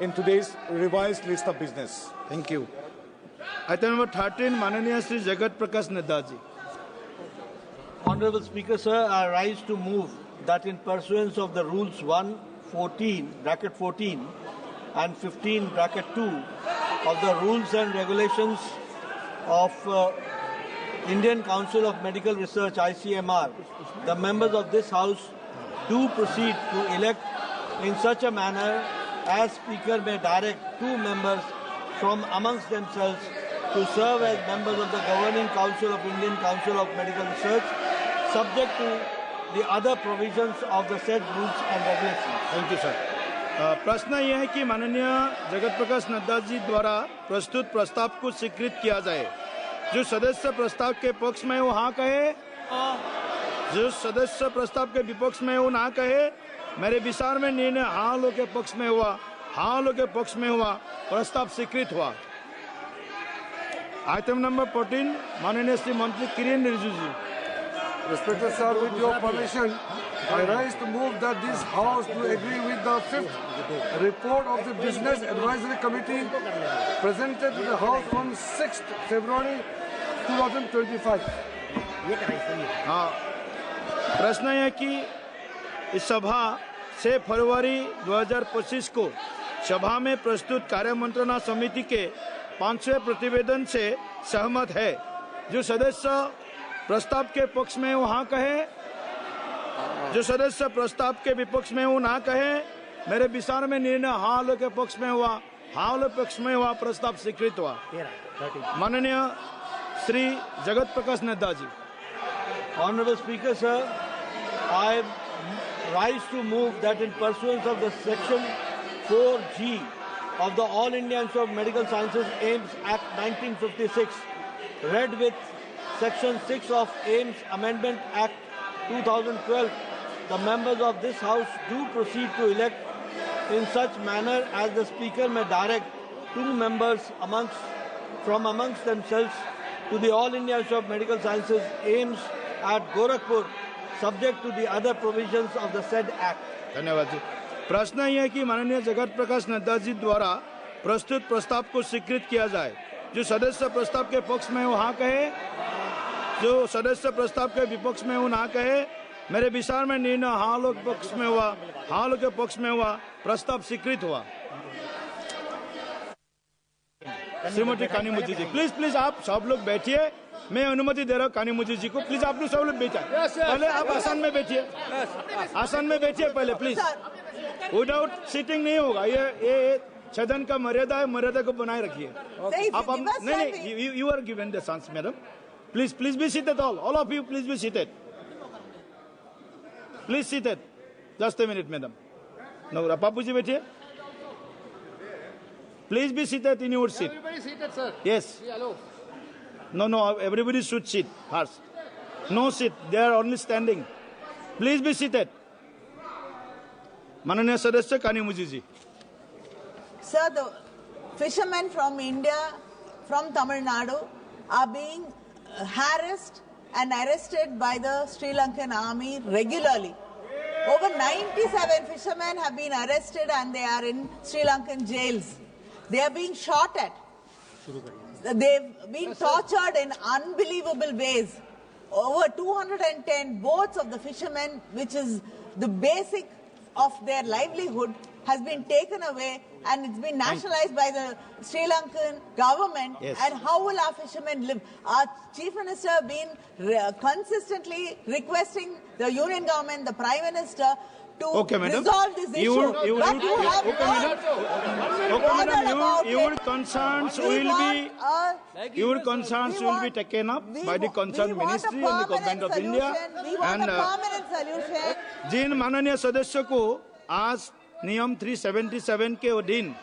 in today's revised list of business. Thank you. Item number 13, Mananiya Shri Jagat Prakash Nadda ji. Honorable Speaker, sir, I rise to move that in pursuance of the rules 114 (14) and 15 (2) of the rules and regulations of Indian Council of Medical Research (ICMR), the members of this House do proceed to elect in such a manner as Speaker may direct 2 members from amongst themselves to serve as members of the Governing Council of Indian Council of Medical Research, subject to the other provisions of the said rules and regulations. Thank you, sir. प्रश्न यह है कि माननीय जगत प्रकाश नड्डा जी द्वारा प्रस्तुत प्रस्ताव को स्वीकृत किया जाए। जो सदस्य प्रस्ताव के पक्ष में वो हाँ कहे, जो सदस्य प्रस्ताव के विपक्ष में वो ना कहे। मेरे विचार में निर्णय हाँ लोग के पक्ष में हुआ, हाँ लोग के पक्ष में हुआ, प्रस्ताव स्वीकृत हुआ। आइटम नंबर 14, माननीय श्री मंत्री किरेन रिजिजू जी। Respected sir, with your permission, I rise to move that this House to agree with the 5th report of the Business Advisory Committee presented to the House on 6th February 2025. हाँ, प्रश्न है कि इस सभा 6 फरवरी 2025 को सभा में प्रस्तुत कार्य मंत्रणा समिति के 5वें प्रतिवेदन से सहमत है। जो सदस्य प्रस्ताव के पक्ष में वो हाँ कहे, जो सदस्य प्रस्ताव के विपक्ष में वो ना कहे। मेरे विचार में निर्णय हाँ लोग के पक्ष में हुआ, हाँ लोग पक्ष में हुआ, प्रस्ताव स्वीकृत हुआ। माननीय Shri Jagat Prakash Nadda ji. Honorable Speaker, sir, I rise to move that in pursuance of the Section 4G of the All India Institute of Medical Sciences AIIMS Act 1956, read with Section 6 of AIIMS Amendment Act 2012, the members of this House do proceed to elect in such manner as the Speaker may direct 2 members from amongst themselves to the All India Institute of Medical Sciences AIIMS at Gorakhpur, subject to the other provisions of the said Act. धन्यवाद जी। प्रश्न यह है कि माननीय जगत प्रकाश नड्डा जी द्वारा प्रस्तुत प्रस्ताव को स्वीकृत किया जाए। जो सदस्य प्रस्ताव के पक्ष में वो हाँ कहे, जो सदस्य प्रस्ताव के विपक्ष में वो ना कहे। मेरे विचार में निर्णय हाँ लोग पक्ष में हुआ, हाँ लोग के पक्ष में हुआ, प्रस्ताव स्वीकृत हुआ। श्रीमती कानीमुची जी, प्लीज आप सब लोग बैठिए। मैं अनुमति दे रहा हूँ कानीमुची जी को। प्लीज आप लोग सब लोग बैठिए। पहले आप आसन में बैठिए, आसन में बैठिए पहले प्लीज। विदाउट सीटिंग नहीं होगा। ये सदन का मर्यादा है, मर्यादा को बनाए रखिए। आप नहीं, you are given the chance madam. Please be seated all of you, please be seated. Please seated. Just a minute, madam. No, Papu ji बैठिए. Please be seated in your seat. Everybody seated, sir. Yes. Hello. No, everybody should sit first. No sit, they are only standing. Please be seated. माननीय सदस्य कानीमुची जी. Sir, the fishermen from India, from Tamil Nadu, are being harassed and arrested by the Sri Lankan army regularly. Over 97 fishermen have been arrested and they are in Sri Lankan jails. They are being shot at. They've been tortured in unbelievable ways. Over 210 boats of the fishermen, which is the basic of their livelihood, has been taken away and it's been nationalized by the Sri Lankan government. Yes. And how will our fishermen live? Our Chief Minister has been consistently requesting the Union government, the Prime Minister, to resolve this issue. Your concerns will be taken up by the concerned ministry and the government of India. And permanent solution. जिन माननीय सदस्यों को आज नियम 377 के अधीन